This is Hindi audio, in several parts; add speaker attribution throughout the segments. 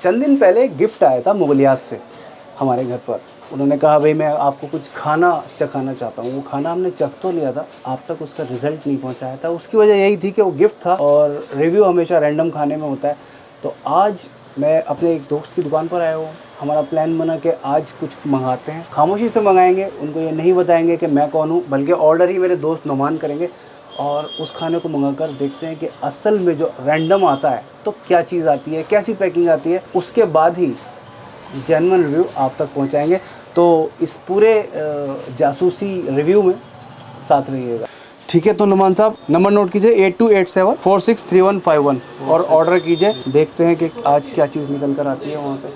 Speaker 1: चंद दिन पहले गिफ्ट आया था मुगलियात से हमारे घर पर। उन्होंने कहा भाई मैं आपको कुछ खाना चखाना चाहता हूँ। वो खाना हमने चख तो लिया था, आप तक उसका रिजल्ट नहीं पहुँचाया था। उसकी वजह यही थी कि वो गिफ्ट था और रिव्यू हमेशा रैंडम खाने में होता है। तो आज मैं अपने एक दोस्त की दुकान पर आया हूँ। हमारा प्लान बना कि आज कुछ मंगाते हैं, खामोशी से मंगाएंगे, उनको ये नहीं बताएंगे कि मैं कौन हूँ, बल्कि ऑर्डर ही मेरे दोस्त नुमान करेंगे और उस खाने को मंगाकर देखते हैं कि असल में जो रैंडम आता है तो क्या चीज़ आती है, कैसी पैकिंग आती है। उसके बाद ही जेन्युइन रिव्यू आप तक पहुंचाएंगे। तो इस पूरे जासूसी रिव्यू में साथ रहिएगा, ठीक है। तो नुमान साहब नंबर नोट कीजिए 8287463151 और ऑर्डर कीजिए। देखते हैं कि आज क्या चीज़ निकल कर आती है वहाँ पे।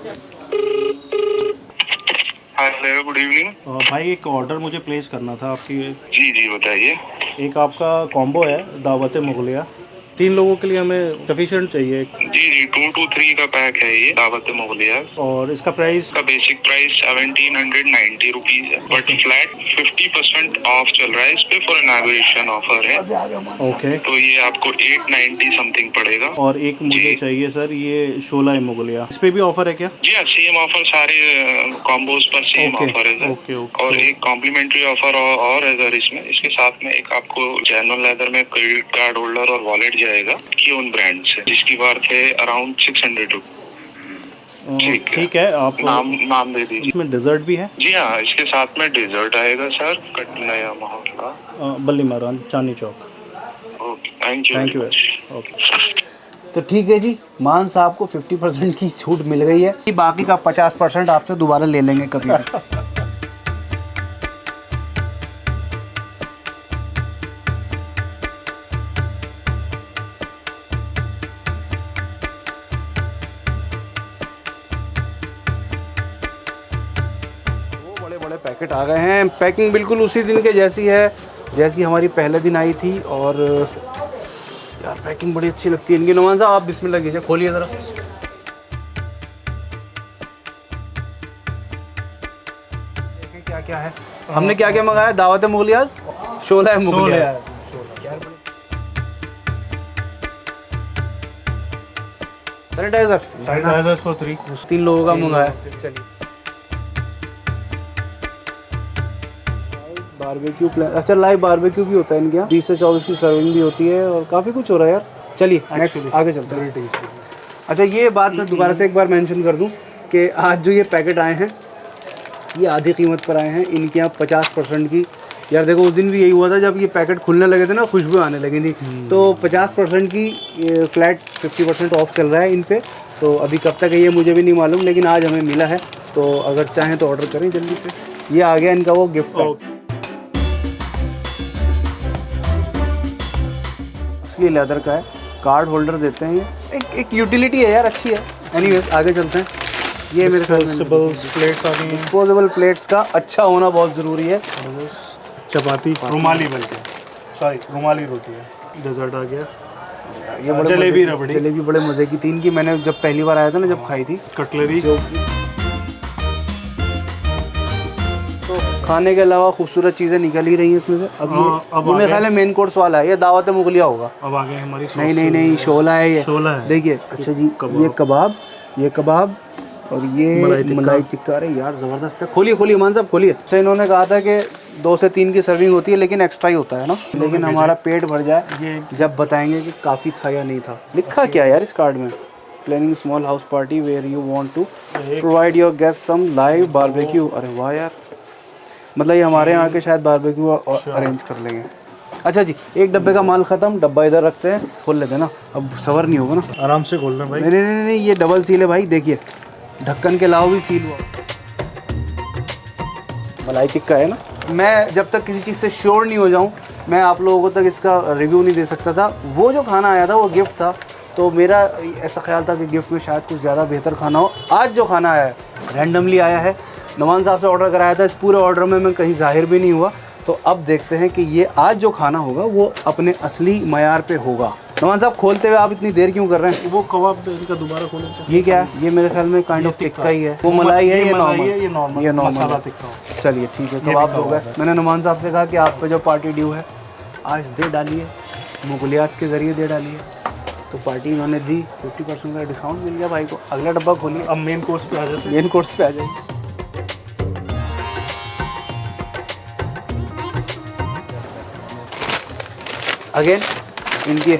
Speaker 2: Hello, good evening.
Speaker 3: भाई एक ऑर्डर मुझे प्लेस करना था आपकी।
Speaker 2: जी जी बताइए।
Speaker 3: एक आपका कॉम्बो है दावत मुगलिया, 3 लोगों के लिए हमें सफिशिएंट चाहिए।
Speaker 2: जी जी 2 to 3 का पैक है ये दावत मुगलिया।
Speaker 3: और इसका प्राइस
Speaker 2: का बेसिक प्राइस 1790 रुपीज है, बट फ्लैट 50% ऑफ चल रहा है इस पे, फॉर इनॉग्रेशन ऑफर है।
Speaker 3: ओके।
Speaker 2: तो ये आपको 890 समथिंग पड़ेगा।
Speaker 3: और एक मुझे चाहिए सर ये शोला मुगलिया, इस पे भी ऑफर है क्या?
Speaker 2: जी हाँ, सेम ऑफर, सारे कॉम्बोज पर सेम ऑफर है सर।
Speaker 3: ओके।
Speaker 2: और एक कॉम्प्लीमेंट्री ऑफर और है सर इसमें। इसके साथ में एक आपको जेन्युइन लेदर में क्रेडिट कार्ड होल्डर और वॉलेट जाएगा कियोन ब्रांड से, जिसकी वर्थ है अराउंड 600 रुपीज।
Speaker 3: ठीक है, आप
Speaker 2: नाम दे दीजिए।
Speaker 3: इसमें डिजर्ट भी है?
Speaker 2: जी हाँ, इसके साथ में डेजर्ट आएगा सर, नया मोहल्ला
Speaker 3: Ballimaran Chandni Chowk.
Speaker 2: Okay, thank you.
Speaker 3: Okay.
Speaker 1: तो ठीक है जी, मान साहब को 50% की छूट मिल गई है। बाकी का 50% आपसे दोबारा ले लेंगे कभी भी। बड़े पैकेट आ गए हैं। पैकिंग बिल्कुल उसी दिन के जैसी है जैसी हमारी पहले दिन आई थी। और यार पैकिंग बड़ी अच्छी लगती है इनकी। नुमान साहब आप बिस्मिल्लाह कीजिए, खोलिए ज़रा। देखिए क्या क्या है। हमने क्या क्या मंगाया? दावत मुगलियाज, शोला मुगलियाज, सैनिटाइजर
Speaker 3: फॉर
Speaker 1: 3 लोगों का मंगाया। चलिए बारबेक्यू प्लान, अच्छा लाइव बारबेक्यू भी होता है इनके यहाँ। 20 से 24 की सर्विंग भी होती है और काफ़ी कुछ हो रहा है यार। चलिए नेक्स्ट आगे चलते हैं। अच्छा ये बात मैं दोबारा से एक बार मेंशन कर दूं कि आज जो ये पैकेट आए हैं ये आधी कीमत पर आए हैं। इनके यहाँ 50% की, यार देखो उस दिन भी यही हुआ था जब ये पैकेट खुलने लगे थे ना, खुशबू आने लगी थी। तो 50% की फ्लैट 50% ऑफ चल रहा है इन पे। तो अभी कब तक है ये मुझे भी नहीं मालूम, लेकिन आज हमें मिला है। तो अगर चाहें तो ऑर्डर करें जल्दी से। ये आ गया इनका वो गिफ्ट पैक। असली लेदर का है, कार्ड होल्डर देते हैं ये। एक यूटिलिटी है यार, अच्छी है। एनीवेज आगे चलते हैं। ये मेरे ख्याल में
Speaker 3: प्लेट्स आ गई हैं।
Speaker 1: डिस्पोजेबल प्लेट्स का अच्छा होना बहुत ज़रूरी है।
Speaker 3: चपाती रुमाली, बल्कि सॉरी रुमाली रोटी है। डेजर्ट आ गया,
Speaker 1: ये बड़े
Speaker 3: जलेबी रबड़ी।
Speaker 1: जलेबी बड़े मज़े की थी इनकी। मैंने जब पहली बार आया था ना, जब खाई थी।
Speaker 3: कटलरी।
Speaker 1: तो खाने के अलावा खूबसूरत चीज़ें निकल ही रही हैं इसमें से। अब ये मेरे ख्याल में मेन कोर्स वाला है, ये दावत मुगलिया होगा।
Speaker 3: अब आ गए हमारी
Speaker 1: नहीं शोला है ये।
Speaker 3: शोला है,
Speaker 1: देखिए। अच्छा जी, ये कबाब और ये मलाई टिक्का। अरे यार ज़बरदस्त है। खोलिए मान साहब खोलिए। अच्छा इन्होंने कहा था कि 2 से 3 की सर्विंग होती है, लेकिन एक्स्ट्रा ही होता है ना। लेकिन हमारा पेट भर जाए जब बताएंगे कि काफ़ी था या नहीं था। लिखा क्या यार इस कार्ड में? Planning small house party where you want to provide your guest some live barbecue. अरे वाह यार, मतलब ये हमारे यहाँ के शायद बारबेक्यू अरेंज कर लेंगे। अच्छा जी, एक डब्बे का माल ख़त्म, डब्बा इधर रखते हैं। खोल लेते हैं ना, अब सवर नहीं होगा ना।
Speaker 3: आराम से खोलना भाई।
Speaker 1: नहीं, ये डबल सील है भाई। देखिए ढक्कन के अलावा भी सील हुआ। मलाई टिक्का है ना। मैं जब तक किसी चीज़ से श्योर नहीं हो जाऊं, मैं आप लोगों को तक इसका रिव्यू नहीं दे सकता था। वो जो खाना आया था वो गिफ्ट था, तो मेरा ऐसा ख्याल था कि गिफ्ट में शायद कुछ ज़्यादा बेहतर खाना हो। आज जो खाना आया है रैंडमली आया है। नुमान साहब से ऑर्डर कराया था, इस पूरे ऑर्डर में मैं कहीं जाहिर भी नहीं हुआ। तो अब देखते हैं कि ये आज जो खाना होगा वो अपने असली मयार पे होगा। नुमान साहब खोलते हुए आप इतनी देर क्यों कर रहे हैं?
Speaker 3: वो कबाब इनका दोबारा खोलें।
Speaker 1: ये क्या है? ये मेरे ख्याल में काइंड ऑफ टिक्का ही है। वो मलाई है, ये नॉर्मल। ये नॉर्मल
Speaker 3: टिक्का।
Speaker 1: चलिए ठीक है, कबाब हो गए। मैंने नुमान साहब से कहा कि आप पे जो पार्टी ड्यू है आज दे डालिए, मुगलियास के ज़रिए दे डालिए। तो पार्टी इन्होंने दी, 50% का डिस्काउंट मिल गया भाई को। अगला डब्बा खोलिए,
Speaker 3: अब मेन कोर्स पे आ जाते हैं।
Speaker 1: मेन कोर्स पे आ जाइए। अगेन इनके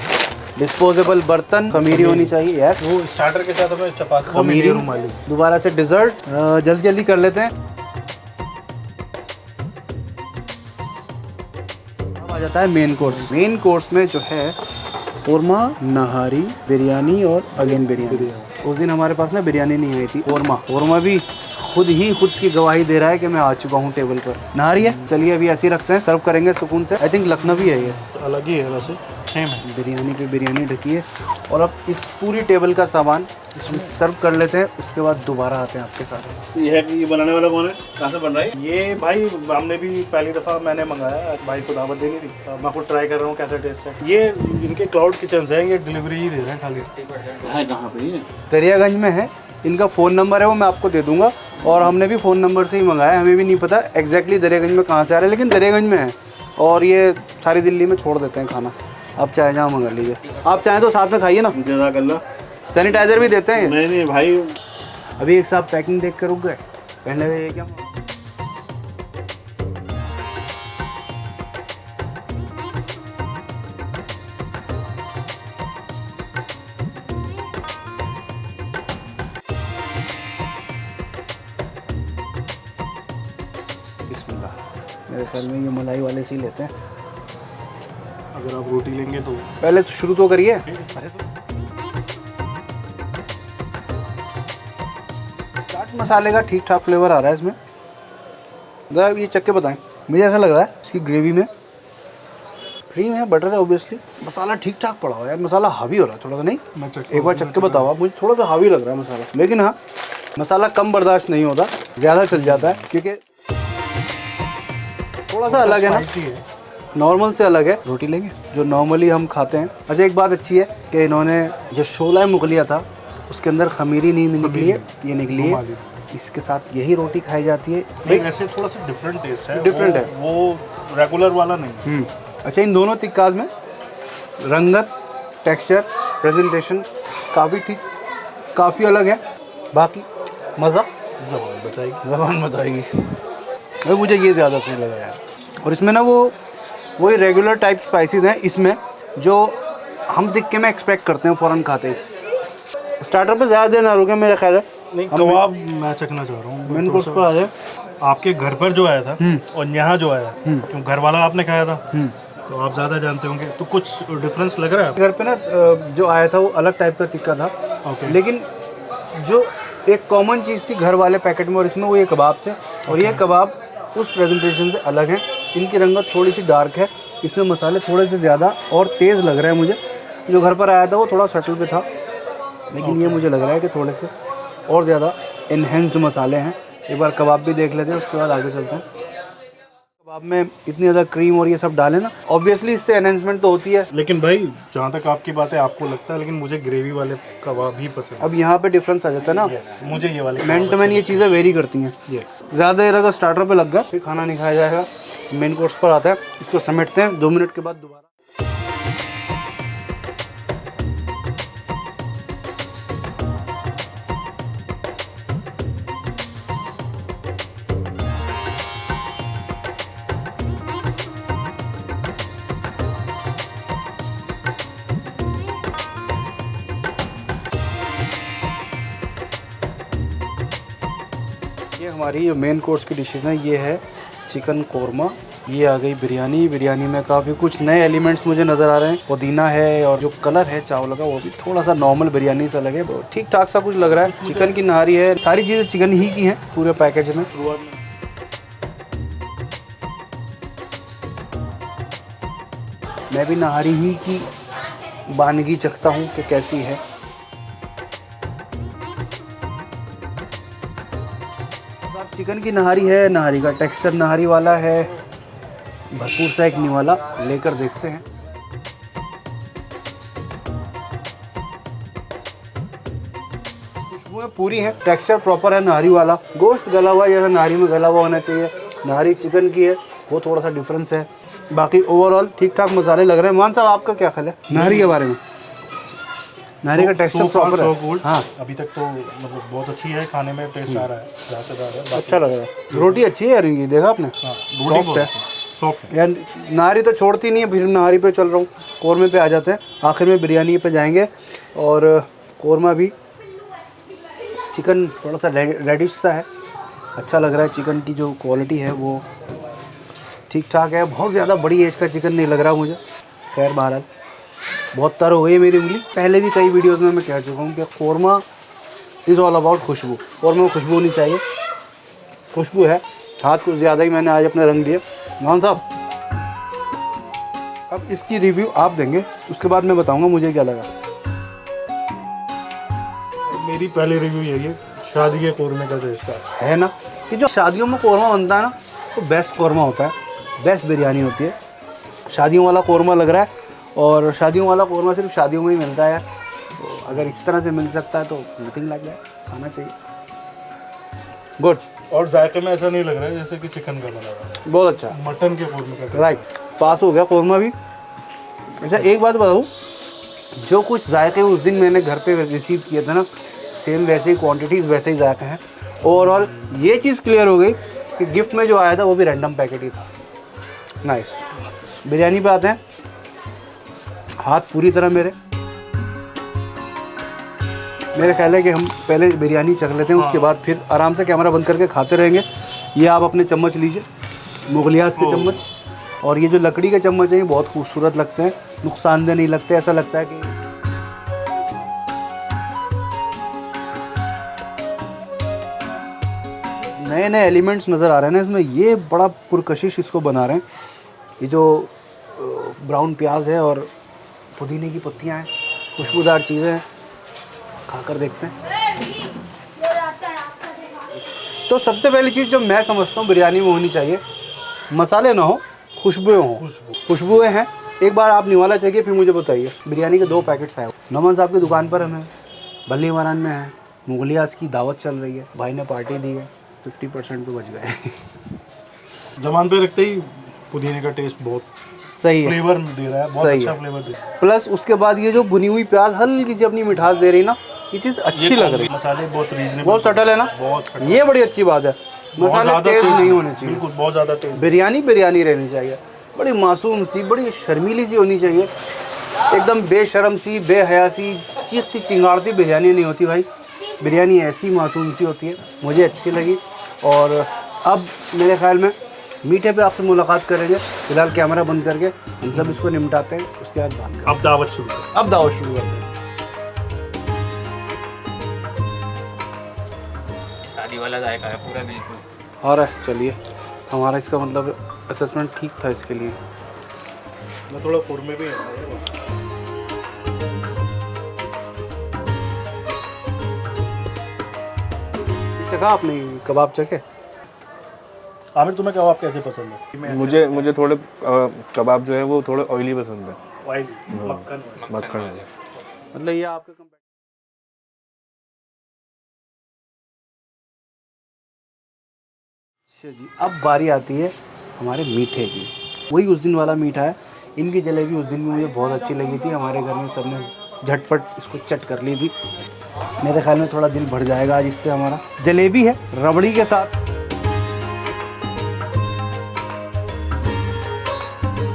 Speaker 1: डिस्पोजेबल बर्तन, खमीरी होनी चाहिए। यस,
Speaker 3: वो स्टार्टर के साथ हमें चपाती
Speaker 1: खमीरी।
Speaker 3: रुमाली।
Speaker 1: दोबारा से डिजर्ट जल्दी जल्दी कर लेते हैं। अब आ जाता है मेन कोर्स। मेन कोर्स में जो है कोरमा, नहारी, बिरयानी और अगेन बिरयानी। उस दिन हमारे पास ना बिरयानी नहीं आई थी। कोरमा भी खुद की गवाही दे रहा है कि मैं आ चुका हूँ टेबल पर। नहारी है, चलिए अभी ऐसे ही रखते हैं, सर्व करेंगे सुकून से। आई थिंक लखनवी है ये,
Speaker 3: तो अलग ही है वैसे, सेम है।
Speaker 1: बिरयानी पे बिरयानी ढकी है। और अब इस पूरी टेबल का सामान इसमें सर्व कर लेते हैं, उसके बाद दोबारा आते हैं आपके साथ।
Speaker 3: ये बनाने वाला कौन है, कहाँ से बन रहा है? ये भाई हमने भी पहली दफ़ा मैंने मंगाया, भाई को दावत देनी थी, मैं खुद ट्राई कर रहा हूँ कैसा टेस्ट है। ये इनके क्लाउड किचन है, ये डिलीवरी ही दे रहे हैं खाली। है कहाँ पे ये?
Speaker 1: दरियागंज में है। इनका फ़ोन नंबर है वो मैं आपको दे दूंगा, और हमने भी फ़ोन नंबर से ही मंगाया। हमें भी नहीं पता एग्जैक्टली दरियागंज में कहाँ से आ रहा है, लेकिन दरियागंज में है। और ये सारी दिल्ली में छोड़ देते हैं खाना, आप चाहे जहाँ मंगा लीजिए। आप चाहें तो साथ में खाइए ना,
Speaker 3: जज़ाकल्लाह।
Speaker 1: सैनिटाइज़र भी देते हैं।
Speaker 3: नहीं भाई,
Speaker 1: अभी एक साहब पैकिंग देख कर रुक गए, पहले ये क्या बिस्मिल्लाह। मेरे ख्याल में ये मलाई वाले से ही लेते हैं।
Speaker 3: अगर आप रोटी लेंगे तो
Speaker 1: पहले तो शुरू तो करिए। अरे तो चाट मसाले का ठीक ठाक फ्लेवर आ रहा है इसमें। ज़रा ये चख के बताएं, मुझे ऐसा लग रहा है इसकी ग्रेवी में क्रीम है, बटर है ऑब्वियसली, मसाला ठीक ठाक पड़ा हुआ है। मसाला हावी हो रहा है थोड़ा सा, नहीं? एक बार चख के बताओ आप, मुझे थोड़ा सा हावी लग रहा है मसाला। लेकिन हाँ, मसाला कम बर्दाश्त नहीं होता, ज़्यादा चल जाता है, क्योंकि थोड़ा सा अलग है ना, नॉर्मल से अलग है। रोटी लेंगे जो नॉर्मली हम खाते हैं। अच्छा, एक बात अच्छी है कि इन्होंने जो शोला मुगलिया था उसके अंदर खमीरी नहीं निकली है, ये निकली है। इसके साथ यही रोटी खाई जाती है।
Speaker 3: वैसे थोड़ा सा डिफरेंट टेस्ट है,
Speaker 1: डिफरेंट है,
Speaker 3: वो रेगुलर वाला नहीं।
Speaker 1: अच्छा, इन दोनों तिक्काज में रंगत, टेक्सचर, प्रेजेंटेशन काफ़ी ठीक, काफ़ी अलग है। बाकी मज़ा ज़बान बताएगी। अरे मुझे ये ज़्यादा सही लगा यार। और इसमें ना वही रेगुलर टाइप स्पाइसेस हैं इसमें, जो हम दिख के मैं एक्सपेक्ट करते हैं फ़ौरन खाते ही। स्टार्टर पे ज़्यादा देर ना रुके मेरा ख्याल है।
Speaker 3: नहीं, कबाब मैं चखना चाह रहा हूँ।
Speaker 1: मेन कोर्स पर आ जाए।
Speaker 3: आपके घर पर जो आया था और यहाँ जो आया, क्यों घर वाला आपने खाया था, तो आप ज़्यादा जानते होंगे, तो कुछ डिफरेंस लग रहा है?
Speaker 1: घर पे ना जो आया था वो अलग टाइप का तिक्का था।
Speaker 3: ओके।
Speaker 1: लेकिन जो एक कॉमन चीज़ थी घर वाले पैकेट में और इसमें, वो ये कबाब थे। और ये कबाब उस प्रेजेंटेशन से अलग हैं। इनकी रंगत थोड़ी सी डार्क है, इसमें मसाले थोड़े से ज़्यादा और तेज़ लग रहे हैं मुझे। जो घर पर आया था वो थोड़ा सटल पे था, लेकिन ये मुझे लग रहा है कि थोड़े से और ज़्यादा इन्हेंस्ड मसाले हैं। एक बार कबाब भी देख लेते हैं, उसके बाद आगे चलते हैं। कबाब में इतनी ज़्यादा क्रीम और ये सब डालें ना, ऑब्वियसली इससे एनहेंसमेंट तो होती है।
Speaker 3: लेकिन भाई जहाँ तक आपकी बात है आपको लगता है, लेकिन मुझे ग्रेवी वाले कबाब ही पसंद है।
Speaker 1: अब यहाँ पे डिफरेंस आ जाता है ना।
Speaker 3: मुझे ये वाले
Speaker 1: मैन टू मैन ये चीज़ें वेरी करती हैं। ज़्यादा देर अगर स्टार्टर पे लग गया फिर खाना नहीं खाया जाएगा। मेन कोर्स पर आता है, इसको समेटते हैं, 2 मिनट के बाद दोबारा। ये हमारी जो मेन कोर्स की डिशेज हैं, ये है चिकन कोरमा, ये आ गई बिरयानी। बिरयानी में काफ़ी कुछ नए एलिमेंट्स मुझे नज़र आ रहे हैं। पुदीना है और जो कलर है चावल का वो भी थोड़ा सा नॉर्मल बिरयानी सा लगे, तो ठीक ठाक सा कुछ लग रहा है। चिकन की नहारी है, सारी चीज़ें चिकन ही की हैं पूरे पैकेज में। मैं भी नहारी ही की वानगी चखता हूँ कि कैसी है। चिकन की नहारी है, नहारी का टेक्सचर नहारी वाला है, भरपूर सा एक निवाला लेकर देखते हैं। खुशबुएं पूरी हैं, टेक्सचर प्रॉपर है नहारी वाला, गोश्त गला हुआ जैसा नहारी में गला हुआ होना चाहिए। नहारी चिकन की है, वो थोड़ा सा डिफरेंस है। बाकी ओवरऑल ठीक ठाक मसाले लग रहे हैं। मान साहब, आपका क्या ख्याल है नहारी के बारे में? नारी का टेक्सचर प्रॉपर है। हाँ
Speaker 3: अभी तक तो मतलब बहुत अच्छी है, खाने में टेस्ट आ रहा है, जायकेदार है,
Speaker 1: अच्छा लग रहा है। रोटी अच्छी है यार इनकी, देखा आपने, सॉफ्ट है
Speaker 3: सॉफ्ट है
Speaker 1: यार। नारी तो छोड़ती नहीं है, फिर नारी पे चल रहा हूँ, कौरमे पे आ जाते हैं। आखिर में बिरयानी पे जाएंगे। और कौरमा भी, चिकन थोड़ा सा रेडिश सा है, अच्छा लग रहा है। चिकन की जो क्वालिटी है वो ठीक ठाक है, बहुत ज़्यादा बड़ी एज का चिकन नहीं लग रहा मुझे। खैर बहरहाल बहुत तर हो गई है मेरी उंगली। पहले भी कई वीडियोस में मैं कह चुका हूँ कि कौरमा इज़ ऑल अबाउट खुशबू। कौरमा में खुशबू होनी चाहिए, खुशबू है। हाथ कुछ ज़्यादा ही मैंने आज अपने रंग दिए। मान साहब अब इसकी रिव्यू आप देंगे, उसके बाद मैं बताऊँगा मुझे क्या लगा।
Speaker 3: मेरी पहली रिव्यू यही है, शादी के कौरमे का टेस्ट
Speaker 1: है ना कि जो शादियों में कौरमा बनता है ना, तो बेस्ट कौरमा होता है, बेस्ट बिरयानी होती है। शादियों वाला कौरमा लग रहा है, और शादियों वाला कौरमा सिर्फ शादियों में ही मिलता है यार। तो अगर इस तरह से मिल सकता है तो नथिंग लग जाए, खाना चाहिए। गुड।
Speaker 3: और जायके में ऐसा नहीं लग रहा है जैसे कि चिकन का बना हुआ है,
Speaker 1: बहुत अच्छा,
Speaker 3: मटन के कौरमे का।
Speaker 1: राइट, पास हो गया कौरमा भी। अच्छा एक बात बताऊँ, जो कुछ जायके उस दिन मैंने घर पे रिसीव किए थे ना, सेम वैसे ही क्वांटिटीज़, वैसे ही जायके हैं। ओवरऑल ये चीज़ क्लियर हो गई कि गिफ्ट में जो आया था वो भी रैंडम पैकेट ही था। नाइस। बिरयानी पे आते हैं। हाथ पूरी तरह मेरे ख्याल है कि हम पहले बिरयानी चख लेते हैं, उसके बाद फिर आराम से कैमरा बंद करके खाते रहेंगे। ये आप अपने चम्मच लीजिए, मुगलियास के चम्मच। और ये जो लकड़ी के चम्मच हैं ये बहुत खूबसूरत लगते हैं, नुकसानदेह नहीं लगते। ऐसा लगता है कि नए नए एलिमेंट्स नज़र आ रहे हैं ना इसमें। ये बड़ा पुरकशिश इसको बना रहे हैं। ये जो ब्राउन प्याज है और पुदीने की पत्तियां हैं, खुशबूदार चीज़ें हैं। खाकर देखते हैं। तो सबसे पहली चीज़ जो मैं समझता हूँ बिरयानी में होनी चाहिए, मसाले ना हो, खुशबुएँ हों। खुशबुएँ हैं। एक बार आप निवाला चाहिए, फिर मुझे बताइए। बिरयानी के 2 पैकेट्स आए। नमन साहब की दुकान पर हमें बल्ली मारान में है, मुगलियास की दावत चल रही है, भाई ने पार्टी दी है, 50% पे बच गए।
Speaker 3: जबान पे रखते ही पुदीने का टेस्ट बहुत
Speaker 1: सही है,
Speaker 3: फ्लेवर दे रहा है, बहुत
Speaker 1: सही
Speaker 3: अच्छा
Speaker 1: है।
Speaker 3: फ्लेवर दे रहा है।
Speaker 1: प्लस उसके बाद ये जो बुनी हुई प्याज हल्की सी अपनी मिठास दे रही ना, ये चीज़ अच्छी लग रही है।
Speaker 3: मसाले बहुत रीजनेबल,
Speaker 1: बहुत सटल है ना,
Speaker 3: बहुत सटल।
Speaker 1: ये बड़ी अच्छी बात है। मसाले तेज नहीं होने चाहिए,
Speaker 3: बिल्कुल, बहुत ज़्यादा तेज।
Speaker 1: बिरयानी बिरयानी रहनी चाहिए, बड़ी मासूम सी, बड़ी शर्मीली सी होनी चाहिए। एकदम बेशर्म सी, बेहया सी, चीखती चिंगाड़ती बिरयानी नहीं होती भाई। बिरयानी ऐसी मासूम सी होती है, मुझे अच्छी लगी। और अब मेरे ख्याल में मीठे पे आपसे मुलाकात करेंगे। फिलहाल कैमरा बंद करके हम सब इसको निपटाते हैं, उसके बाद बात करेंगे।
Speaker 3: अब दावत शुरू करें।
Speaker 1: अब दावत शुरू करते हैं।
Speaker 4: शादी वाला जायका है पूरा बिल्कुल।
Speaker 1: और चलिए, हमारा इसका मतलब असेसमेंट ठीक था इसके लिए।
Speaker 3: मैं थोड़ा कौरमे भी है।
Speaker 1: चखा आपने कबाब चखे?
Speaker 3: आमिर, तुम्हें कबाब कैसे पसंद है?
Speaker 4: मुझे थोड़े कबाब जो है वो थोड़े ऑयली पसंद है।
Speaker 3: ऑयल, मक्खन।
Speaker 4: मक्खन है।
Speaker 1: मतलब ये आपके अच्छा जी, अब बारी आती है हमारे मीठे की। वही उस दिन वाला मीठा है। इनकी जलेबी उस दिन भी मुझे बहुत अच्छी लगी थी। हमारे घर में सबने झटपट इसको चट कर ली थी। मेरे ख्याल में थोड़ा दिल भर जाएगा आज इससे हमारा। जलेबी है रबड़ी के साथ।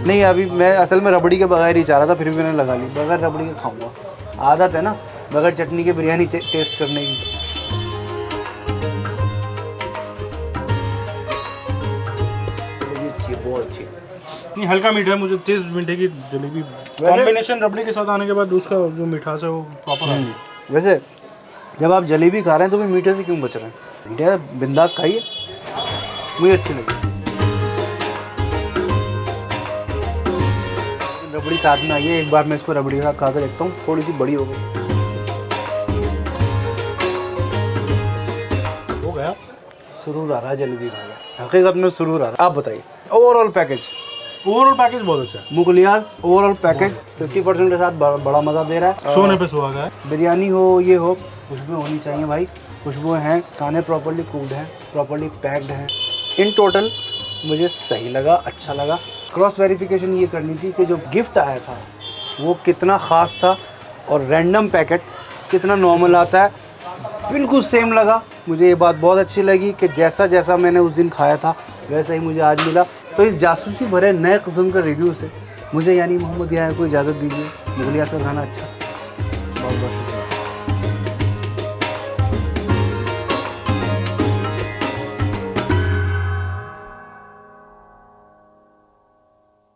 Speaker 1: नहीं, अभी मैं असल में रबड़ी के बगैर ही चाह रहा था, फिर भी मैंने लगा ली। बगैर रबड़ी के खाऊंगा, आदत है ना बगैर चटनी के बिरयानी टेस्ट करने की। अच्छी, बहुत अच्छी।
Speaker 3: नहीं, हल्का मीठा है, मुझे तेज मीठे की जलेबी कॉम्बिनेशन रबड़ी के साथ आने के बाद उसका जो मिठास है वो प्रॉपर आ गई।
Speaker 1: वैसे जब आप जलेबी खा रहे हैं तो भी मीठे से क्यों बच रहे हैं? मीठे बिंदास खाइए, मुझे अच्छी लगी। रबड़ी साथ में आई है, एक बार मैं इसको रबड़ी के साथ खा कर देखता हूँ। थोड़ी सी बड़ी हो गई।
Speaker 3: हो गया,
Speaker 1: सुरूर आ रहा है जलेबी खा के, हकीकत में सुरूर आ रहा है। आप बताइए ओवरऑल पैकेज।
Speaker 3: ओवरऑल पैकेज बहुत अच्छा है।
Speaker 1: मुगलियास ओवरऑल पैकेज 50% के साथ बड़ा मज़ा दे रहा है।
Speaker 3: सोने पे सुहागा है।
Speaker 1: बिरयानी हो, ये हो, खुशबू होनी चाहिए भाई। खुशबू हैं, खाने प्रॉपर्ली कुक्ड हैं, प्रॉपर्ली पैक्ड हैं। इन टोटल मुझे सही लगा, अच्छा लगा। क्रॉस वेरिफिकेशन ये करनी थी कि जो गिफ्ट आया था वो कितना ख़ास था और रैंडम पैकेट कितना नॉर्मल आता है, बिल्कुल सेम लगा। मुझे ये बात बहुत अच्छी लगी कि जैसा जैसा मैंने उस दिन खाया था वैसा ही मुझे आज मिला। तो इस जासूसी भरे नए किस्म का रिव्यू से मुझे यानी मोहम्मद यहाँ को इजाज़त दीजिए। मुगलिया का खाना अच्छा, बहुत बहुत